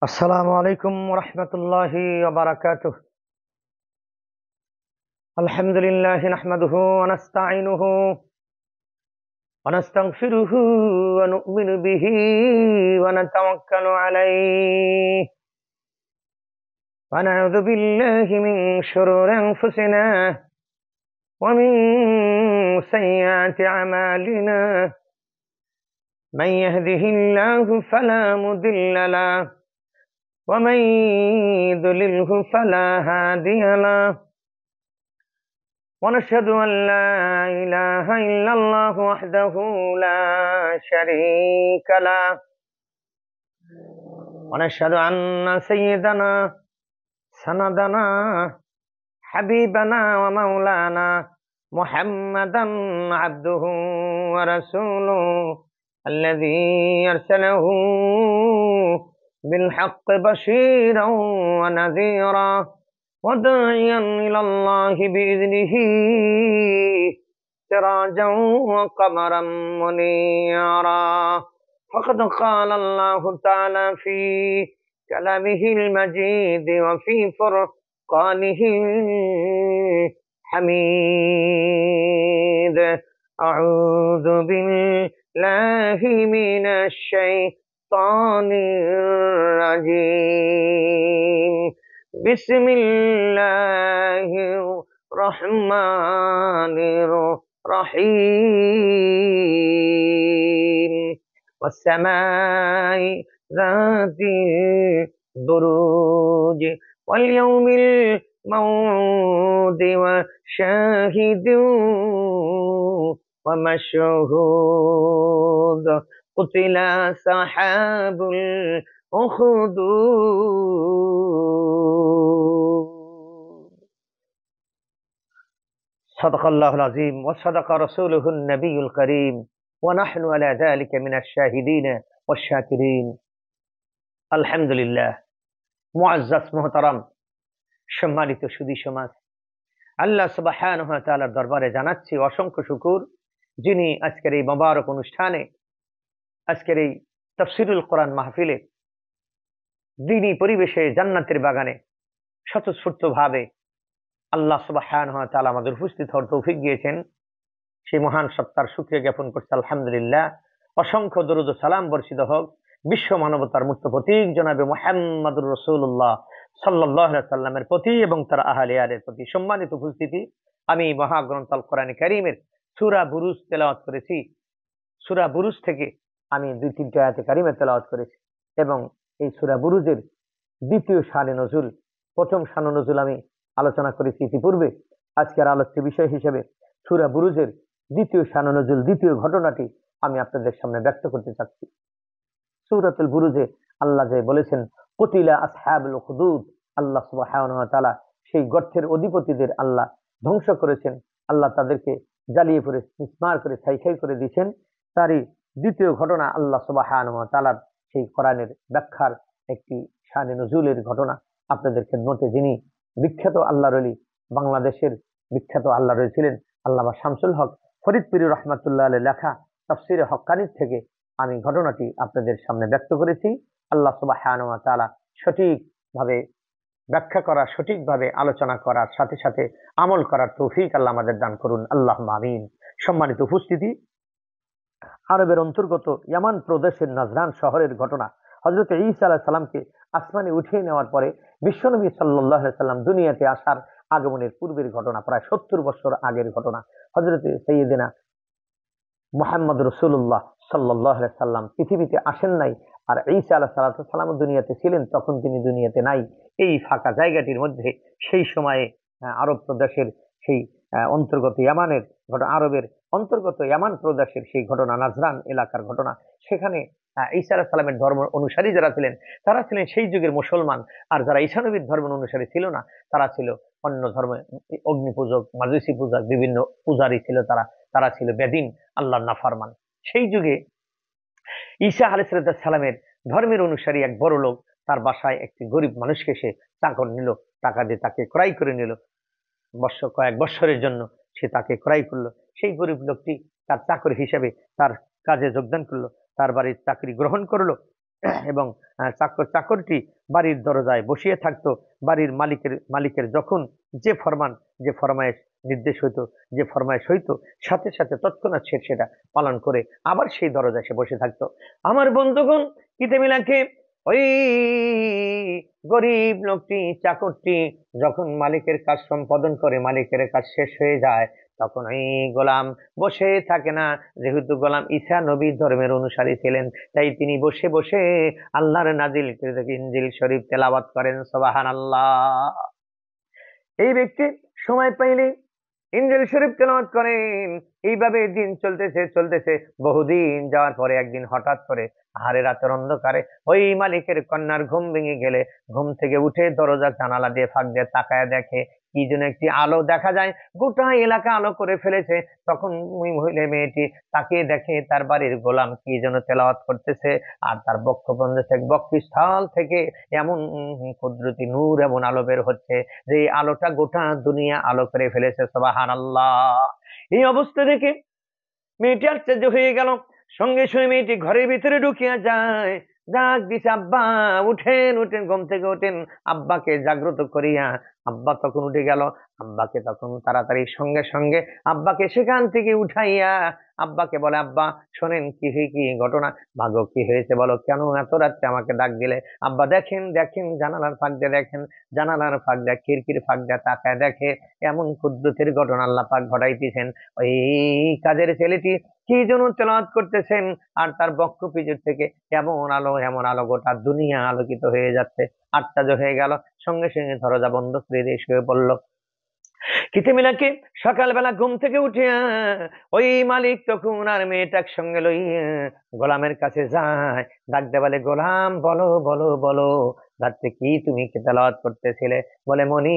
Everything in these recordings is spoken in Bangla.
আসসালামু আলাইকুম ওরহমতুল্লাহি ওয়াবারাকাতুহ। আলহামদুলিল্লাহি নাহমাদুহু ওয়া নাস্তাঈনুহু ওয়া নাস্তাগফিরুহু ওয়া নু'মিনু বিহি ওয়া নাতাওয়াক্কালু আলাইহি ওয়া না'উযু বিল্লাহি মিন শুরুরি আনফুসিনা ওয়া মিন সাইয়্যাতি আমালিনা। মান ইয়াহদিহিল্লাহু ফালা মুদিল্লা লাহু ওয়া মান ইউদ্লিলহু ফালা হাদিয়া লাহু। ونشهد أن لا إله إلا الله وحده لا شريك له ونشهد أن سيدنا سندنا حبيبنا ومولانا محمدا عبده ورسوله الذي أرسله بالحق بشيرا ونذيرا وداعيا إلى الله بإذنه سراجا وقمرا منيرا. فقد قال الله تعالى في كلامه المجيد وفي فرقانه الحميد. أعوذ بالله من الشيطان الرجيم. بسم الله الرحمن الرحيم. والسماء ذات البروج واليوم الموعود وشاهد ومشهود. قتل أصحاب الأخدود. صدق الله العظيم وصدق رسوله النبي الكريم ونحن على ذلك من الشاهدين والشاكرين. الحمد لله. মুআজ্জাজ মুহতারাম সম্মানিত সুধী সমাজ, আল্লাহ সুবহানাহু ওয়া তাআলার দরবারে জানাচ্ছি অসংখ্য শুকর, যিনি আজকের এই মোবারক অনুষ্ঠানে, আজকের এই তাফসীরুল কোরআন মাহফিলে, দ্বীনি পরিবেশে, জান্নাতের বাগানে স্বতঃস্ফূর্তভাবে আল্লাহ সুবহানাহু ওয়া তাআলা আমাদের উপস্থিত হওয়ার তৌফিক দিয়েছেন। সেই মহান সত্তার শুকরিয়া জ্ঞাপন করছি আলহামদুলিল্লাহ। অসংখ্য দরুদ ও সালাম বর্ষিত হোক বিশ্ব মানবতার মুক্ত প্রতীক জনাবে মুহাম্মদুর রাসূলুল্লাহ সাল্লাল্লাহু আলাইহি সাল্লামের প্রতি এবং তার আহলে ইয়ালের প্রতি। সম্মানিত উপস্থিতি, আমি মহাগ্রন্থ আল কোরআনে কারীমের সূরা বুরুজ তেলাওয়াত করেছি। সূরা বুরুজ থেকে আমি 2-3টি আয়াতে কারীমা তেলাওয়াত করেছি এবং এই সূরা বুরুজের দ্বিতীয় শানে নজুল, প্রথম শানে নজুল আমি আলোচনা করেছি ইতিপূর্বে। আজকের আলোচ্য বিষয় হিসেবে সূরা বুরুজের দ্বিতীয় শানে নজুল, দ্বিতীয় ঘটনাটি আমি আপনাদের সামনে ব্যক্ত করতে চাচ্ছি। সূরাতুল বুরুজে আল্লাহ যে বলেছেন কুতিলা আসহাবুল উখদুদ, আল্লাহ সুবহানাহু ওয়া তাআলা সেই গর্তের অধিপতিদের আল্লাহ ধ্বংস করেছেন। আল্লাহ তাদেরকে জ্বালিয়ে পড়ে মিসমার করে ছাই করে দিয়েছেন। তারই দ্বিতীয় ঘটনা আল্লাহ সুবহানাহু ওয়া তাআলার সেই কোরআনের ব্যাখ্যার একটি শানে নজুলের ঘটনা আপনাদের খেদমতে, যিনি বিখ্যাত আল্লাহর ওলি, বাংলাদেশের বিখ্যাত আল্লাহর ওলি ছিলেন আল্লামা শামসুল হক ফরিদপুরি রহমাতুল্লাহ আলাইহির লেখা তাফসীরে হক্কানী থেকে আমি ঘটনাটি আপনাদের সামনে ব্যক্ত করেছি। আল্লাহ সুবহানাহু ওয়া তাআলা সঠিকভাবে ব্যাখ্যা করা, সঠিকভাবে আলোচনা করার সাথে সাথে আমল করার তৌফিক আল্লাহ আমাদের দান করুন, আল্লাহুম্মা আমিন। সম্মানিত উপস্থিতি, আরবের অন্তর্গত ইয়ামান প্রদেশের নাজরান শহরের ঘটনা। হযরত ঈসা আলাইহিস সালামকে আসমানে উঠিয়ে নেওয়ার পরে বিশ্বনবী সাল্লাল্লাহু আলাইহি সাল্লাম দুনিয়াতে আসার আগমনের পূর্বের ঘটনা, প্রায় 70 বছর আগের ঘটনা। হযরত সাইয়্যিদিনা মুহাম্মদ রাসূলুল্লাহ সাল্লাল্লাহু আলাইহি সাল্লাম পৃথিবীতে আসেন নাই, আর ঈসা আলাইহিস সালাম দুনিয়াতে ছিলেন, তখন তিনি দুনিয়াতে নাই। এই ফাঁকা জায়গাটির মধ্যে সেই সময়ে আরব প্রদেশের সেই অন্তর্গত ইয়ামানের ঘটনা, আরবের অন্তর্গত ইয়ামান প্রদেশের সেই ঘটনা, নাজরান এলাকার ঘটনা। সেখানে ঈসা আলাইহিস সালামের ধর্ম অনুসারী যারা ছিলেন তারা ছিলেন সেই যুগের মুসলমান, আর যারা ঈসা নবীর ধর্মের অনুসারী ছিল না তারা ছিল অন্য ধর্মে, অগ্নি পূজক, মাজুসি পূজক, বিভিন্ন পূজারী ছিল তারা। তারা ছিল বেদিন, আল্লাহর নাফরমান। সেই যুগে ঈসা আলাইহিস সালামের ধর্মের অনুসারী এক বড় লোক তার বাসায় একটি গরিব মানুষকে সে চাকর নিল, টাকা দিয়ে তাকে ক্রয় করে নিল। কয়েক বছরের জন্য সে তাকে ক্রয় করলো। সেই গরিব লোকটি তার চাকর হিসেবে তার কাজে যোগদান করলো, তার বাড়ির চাকরি গ্রহণ করলো। এবং চাকর চাকরটি বাড়ির দরজায় বসিয়ে থাকতো। বাড়ির মালিকের যখন যে যে ফরমায়েশ নির্দেশ হইতো, যে ফরমায়েশ হইতো, সাথে সাথে তৎক্ষণাৎ সে সেটা পালন করে আবার সেই দরজায় সে বসে থাকতো। আমার বন্ধুগণ, কিতাবিলাকে ওই গরিব লোকটি, চাকরটি যখন মালিকের কাজ সম্পাদন করে, মালিকের কাজ শেষ হয়ে যায়, তখন ওই গোলাম বসে থাকে না। যেহেতু গোলাম ঈসা নবী ধর্মের অনুসারী ছিলেন, তাই তিনি বসে বসে আল্লাহর নাজিলকৃত ইনজিল শরীফ তেলাওয়াত করেন। সুবহানাল্লাহ। এই ব্যক্তি সময় পাইলে ইনজিল শরীফ তেলাওয়াত করেন। এইভাবে দিন চলতেছে চলতেছে, বহুদিন যাওয়ার পরে একদিন হঠাৎ করে আহারে রাতের অন্ধকারে ওই মালিকের কন্যার ঘুম ভেঙে গেলে ঘুম থেকে উঠে দরজা জানালা দিয়ে ফাঁক দিয়ে তাকায় দেখে কি যেন একটি আলো দেখা যায়, গোটা এলাকা আলো করে ফেলেছে। তখন ওই মহিলা মেয়েটি তাকিয়ে দেখে তার বাড়ির গোলাম কি যেন তেলাওয়াত করতেছে, আর তার বক্ষস্থল থেকে এমন কুদরতি নূর, এমন আলো বের হচ্ছে যে এই আলোটা গোটা দুনিয়া আলো করে ফেলেছে। সুবহানাল্লাহ। এই অবস্থা দেখে মেয়েটি আশ্চর্য হয়ে গেল। সঙ্গে সঙ্গে মেয়েটি ঘরের ভিতরে ঢুকিয়া যায়, ডাক দিছে, আব্বা উঠেন উঠেন, ঘুম থেকে ওঠেন, আব্বাকে জাগ্রত করিয়া। আব্বা তখন উঠে গেল। আব্বাকে তখন তাড়াতাড়ি সঙ্গে সঙ্গে আব্বাকে সেখান থেকে উঠাইয়া আব্বাকে বলে, আব্বা শোনেন কি কি ঘটনা, ভাগো কি হয়েছে বলো, কেন এত রাত্রে আমাকে ডাক দিলে? আব্বা দেখেন দেখেন জানালার ফাঁক দিয়ে দেখেন, জানালার ফাঁক দিয়ে খিড়কির ফাঁক দিয়ে তাকায় দেখে এমন কুদরতের ঘটনা আল্লাহ পাক ঘটাইতেছেন। ওই কাজের ছেলেটি কি যেন তেলাওয়াত করতেছেন, আর তার বক্ষ পিছন থেকে এমন আলো গোটা দুনিয়া আলোকিত হয়ে যাচ্ছে। আশ্চর্য হয়ে গেল। সঙ্গে সঙ্গে দরজা বন্ধ করে দিয়ে শুয়ে পড়লো। কিতিমিলাকে সকালবেলা ঘুম থেকে উঠিয়া ওই মালিক তখন আর মেয়েটার সঙ্গে লইয়া গোলামের কাছে যায়, ডাকতে বলে, গোলাম বলো বলো বলো, রাত্রে কি তুমি কি তেলাওয়াত করতেছিলে? বলে, মনি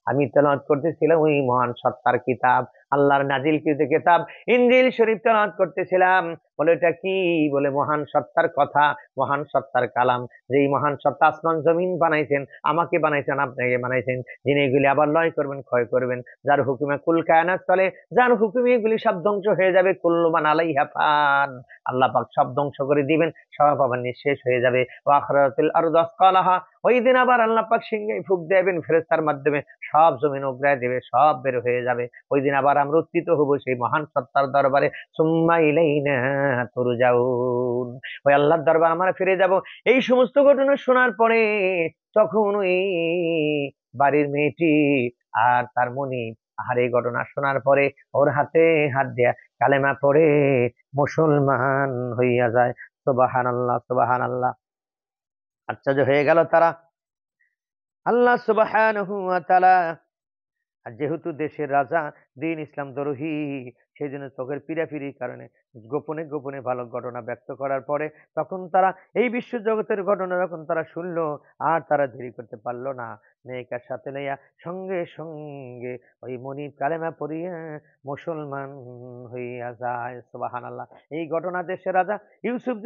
আমি তেলাওয়াত করতেছিলাম ওই মহান সত্তার কিতাব, আল্লাহর নাজিলকৃত কিতাব ইনজিল শরীফ তেলাওয়াত করতেছিলাম। বলে, এটা কি? বলে, মহান সত্তার কথা, মহান সত্তার কালাম। যেই মহান সত্তা আসমান জমিন বানাইছেন, আমাকে বানাইছেন, আপনাকে বানাইছেন, যিনি এগুলি আবার লয় করবেন, ক্ষয় করবেন, যার হুকুমে কুল কায়নাত চলে, যার হুকুমে এগুলি সব ধ্বংস হয়ে যাবে। কুল্লু মান আলাইহা ফান, আল্লাহ পাক সব ধ্বংস করে দিবেন, সব আবার নিঃশেষ হয়ে যাবে। ওয়া আখরাতিল আরদু আসকালাহা, ওই দিন আবার আল্লাহ পাক সিংহে ফুঁক দেবেন ফেরেশতার মাধ্যমে, সব জমিন উগরায় দেবে, সব বের হয়ে যাবে। ওই দিন আবার আমরা উত্থিত হব সেই মহান সত্তার দরবারে। সুম্মা ইলাইনা তুরজাউন, ওই আল্লাহর দরবার আমরা ফিরে যাব। এই সমস্ত ঘটনা শোনার পরে তখন ওই বাড়ির মেয়েটি আর তার মনি, আর এই ঘটনা শোনার পরে ওর হাতে হাত দেয়া কালেমা পড়ে মুসলমান হইয়া যায়। সুবহানাল্লাহ সুবহানাল্লাহ। আশ্চর্য হয়ে গেল তারা। আল্লাহ সুবহানাহু ওয়া তাআলা, আর যেহেতু দেশের রাজা, দিন ইসলাম দ্রোহী, সেই জন্য চোখের পীড়াপিড়ির কারণে গোপনে গোপনে ভালো ঘটনা ব্যক্ত করার পরে তখন তারা এই বিশ্ব জগতের ঘটনা যখন তারা শুনলো, আর তারা দেরি করতে পারলো না। মেয়েকার সাথে লইয়া সঙ্গে সঙ্গে ওই মনিব কালেমা পড়িয়া মুসলমান হইয়া যায়। সুবহানাল্লাহ। এই ঘটনা দেশের রাজা ইউসুফ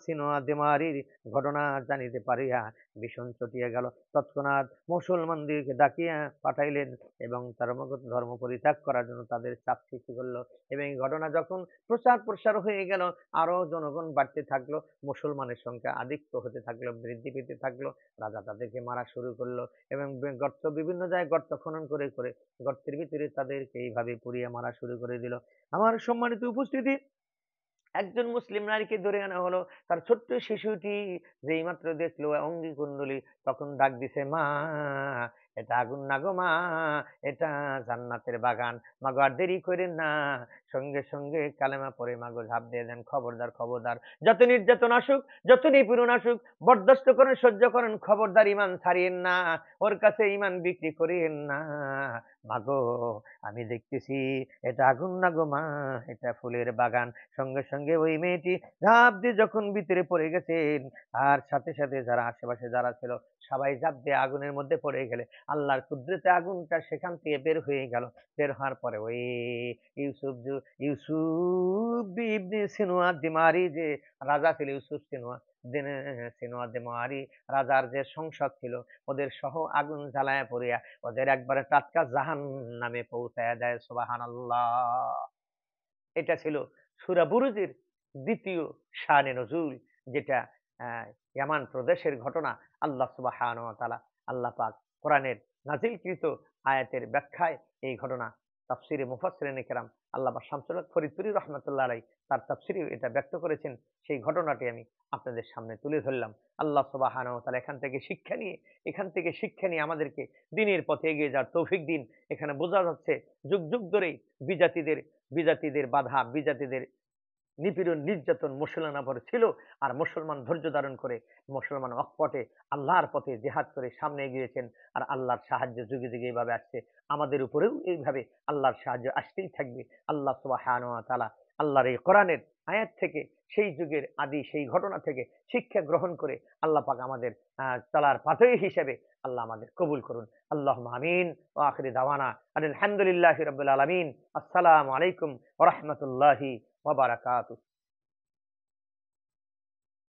সিনোয়া দেমারির ঘটনা জানিতে পারিয়া ভীষণ চটিয়া গেল। তৎক্ষণাৎ মুসলমানদেরকে ডাকিয়া পাঠাইলেন এবং ধর্ম পরিত্যাগ করার জন্য তাদের চাপ সৃষ্টি করলো। এবং এই ঘটনা যখন প্রসার হয়ে গেল, আরো জনগণ বাড়তে থাকলো, মুসলমানের সংখ্যা আধিক্য হতে থাকলো, বৃদ্ধি পেতে থাকলো। রাজা তাদেরকে মারা শুরু করলো এবং বিভিন্ন জায়গায় গর্ত খনন করে করে গর্তের ভিতরে তাদেরকে এইভাবে পুড়িয়ে মারা শুরু করে দিল। আমার সম্মানিত উপস্থিতি, একজন মুসলিম নারীকে ধরে আনা হলো। তার ছোট্ট শিশুটি যেই মাত্র দেখলো অঙ্গি কুণ্ডলী, তখন ডাক দিছে, মা এটা আগুন না গো মা, এটা জান্নাতের বাগান, মাগো আর দেরি করেন না, সঙ্গে সঙ্গে কালেমা পড়ে মাগো ঝাঁপ দিয়ে দেন। খবরদার খবরদার, যত নির্যাতন আসুক, যত নিপীড়ন আসুক, বরদাস্ত করেন, সহ্য করেন, খবরদার ইমান ছাড়িয়েন না, ওর কাছে ইমান বিক্রি করিয়েন না। মাগো আমি দেখতেছি এটা আগুন না গো মা, এটা ফুলের বাগান। সঙ্গে সঙ্গে ওই মেয়েটি ঝাঁপ দিয়ে যখন ভিতরে পড়ে গেছেন, আর সাথে সাথে যারা আশেপাশে যারা ছিল সবাই ঝাঁপ দিয়ে আগুনের মধ্যে পড়ে গেলে আল্লাহর কুদরতে আগুনটা সেখান থেকে বের হয়ে গেল। বের হওয়ার পরে ওই ইউসুফ ইবনে সিনোয়া দিমারি, যে রাজা ছিল ইউসুফ সিনোয়া দিমারি, রাজার যে সংসদ ছিল, ওদের সহ আগুন জ্বালায় পড়িয়া ওদের একবারে টাটকা জাহান নামে পৌঁছায় দেয়। সুবহানাল্লাহ। এটা ছিল সূরা বুরুজের দ্বিতীয় শানে নজুল, যেটা ইয়ামান প্রদেশের ঘটনা। আল্লাহ সুবহানাহু ওয়া তাআলা, আল্লাহ পাক কোরআনের নাজিলকৃত আয়াতের ব্যাখ্যায় এই ঘটনা তাফসিরে মুফাসসিরিনে কেরাম আল্লামা শামসুল হক ফরিদপুরি রহমাতুল্লাহ আলাইহি তার তাফসিরে এটা ব্যক্ত করেছেন। সেই ঘটনাটি আমি আপনাদের সামনে তুলে ধরলাম। আল্লাহ সুবহানাহু ওয়া তাআলা এখান থেকে শিক্ষা নিয়ে আমাদেরকে দ্বীনের পথে এগিয়ে যাওয়ার তৌফিক দিন। এখানে বোঝা যাচ্ছে যুগ যুগ ধরেই বিজাতিদের বাধা, বিজাতিদের নিপীড়ন, নির্যাতন মুসলমানের উপরে ছিল। আর মুসলমান ধৈর্য ধারণ করে, মুসলমান অকপটে আল্লাহর পথে জিহাদ করে সামনে এগিয়েছেন। আর আল্লাহর সাহায্য যুগে যুগে এইভাবে আসছে। আমাদের উপরেও এইভাবে আল্লাহর সাহায্য আসতেই থাকবে। আল্লাহ সুবহানাহু ওয়া তাআলা আল্লাহর এই কোরআনের আয়াত থেকে, সেই যুগের আদি সেই ঘটনা থেকে শিক্ষা গ্রহণ করে আল্লাহ পাক আমাদের চলার পাথেয় হিসেবে আল্লাহ আমাদের কবুল করুন। আল্লাহুম্মা আমিন। ওয়া আখিরি দাওয়ানা আলহামদুলিল্লাহি রাব্বিল আলামিন। আসসালামু আলাইকুম ওয়া রাহমাতুল্লাহি ওয়া বারাকাতুহু।